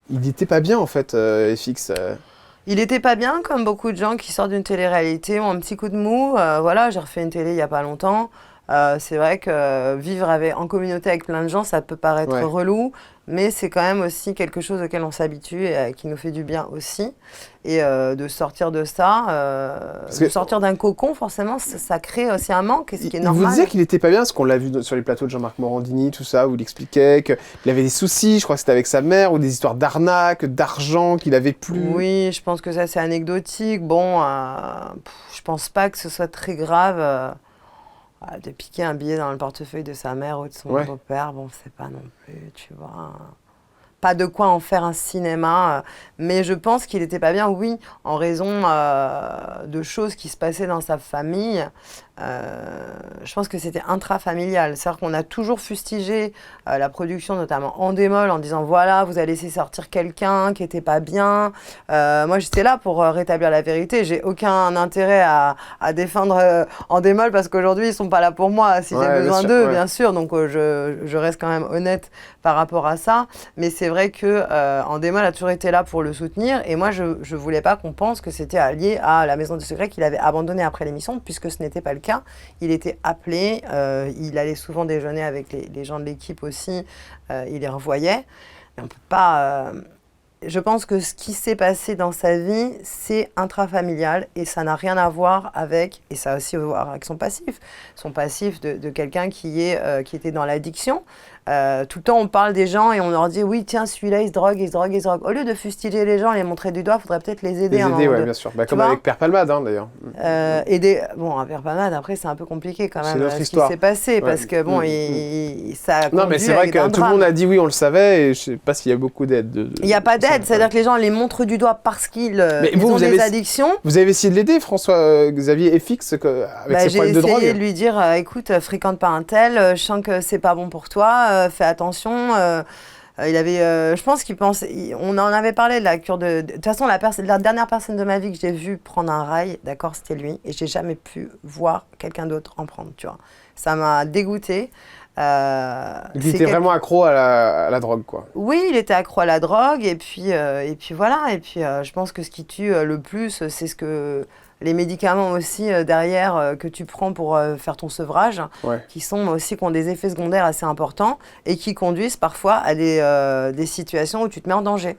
Il n'était pas bien en fait, FX. Il était pas bien, comme beaucoup de gens qui sortent d'une télé-réalité, ont un petit coup de mou. Voilà, j'ai refait une télé il y a pas longtemps. C'est vrai que vivre en communauté avec plein de gens, ça peut paraître Ouais. relou, mais c'est quand même aussi quelque chose auquel on s'habitue et qui nous fait du bien aussi. Et de sortir de ça, Parce de que sortir d'un cocon, forcément, ça crée aussi un manque, et ce qui est il vous disait normal. qu'il était pas bien, parce qu'on l'a vu sur les plateaux de Jean-Marc Morandini, tout ça, où il expliquait qu'il avait des soucis, je crois que c'était avec sa mère, ou des histoires d'arnaque, d'argent qu'il avait plus. Oui, je pense que ça c'est anecdotique. Bon, je pense pas que ce soit très grave. De piquer un billet dans le portefeuille de sa mère ou de son Ouais. beau-père, bon, c'est pas non plus, tu vois. Pas de quoi en faire un cinéma, mais je pense qu'il n'était pas bien, oui, en raison de choses qui se passaient dans sa famille. Je pense que c'était intrafamilial. C'est-à-dire qu'on a toujours fustigé la production, notamment Endemol, en disant voilà, vous avez laissé sortir quelqu'un qui n'était pas bien. Moi, j'étais là pour rétablir la vérité. J'ai aucun intérêt à défendre Endemol parce qu'aujourd'hui, ils ne sont pas là pour moi si j'ai Ouais, bien besoin sûr, d'eux, ouais. bien sûr. Donc, je reste quand même honnête par rapport à ça. Mais c'est vrai que Endemol a toujours été là pour le soutenir. Et moi, je ne voulais pas qu'on pense que c'était lié à la Maison du Secret qu'il avait abandonné après l'émission, puisque ce n'était pas le cas. Il était appelé, il allait souvent déjeuner avec les gens de l'équipe aussi, il les revoyait. Et on peut pas, je pense que ce qui s'est passé dans sa vie, c'est intrafamilial et ça n'a rien à voir avec, et ça a aussi à voir avec son passif de quelqu'un qui était dans l'addiction. Tout le temps, on parle des gens et on leur dit oui, tiens, celui-là, il se drogue, il se drogue, il se drogue. Au lieu de fustiger les gens, les montrer du doigt, il faudrait peut-être les aider à Les un aider, moment ouais, donné. bien sûr. Bah, Tu comme vois? avec Père Palmade, hein, d'ailleurs. Bon, un père Palmade, après, c'est un peu compliqué quand C'est même notre ce qui histoire. s'est passé Ouais. parce que bon, ça a Non, mais conduit c'est vrai à que un tout le monde drame. a dit oui, on le savait, et je sais pas s'il y a beaucoup d'aide. Il n'y a pas pour ça, d'aide, c'est-à-dire que les gens les montrent du doigt parce qu'ils Mais ils vous, ont des addictions. vous avez essayé de l'aider, François-Xavier FX, avec ses J'ai problèmes de essayé drogue? de lui dire, écoute, fréquente pas un tel, je sens que c'est pas bon pour toi, fais attention. Je pense qu'il pense, on en avait parlé de la cure de toute façon, la dernière personne de ma vie que j'ai vue prendre un rail, d'accord, c'était lui, et j'ai jamais pu voir quelqu'un d'autre en prendre, tu vois. Ça m'a dégoûtée. Donc, il était vraiment accro à la drogue, quoi. Oui, il était accro à la drogue, et puis voilà. Et puis, je pense que ce qui tue le plus, c'est les médicaments aussi derrière que tu prends pour faire ton sevrage, Ouais. qui ont des effets secondaires assez importants et qui conduisent parfois à des situations où tu te mets en danger.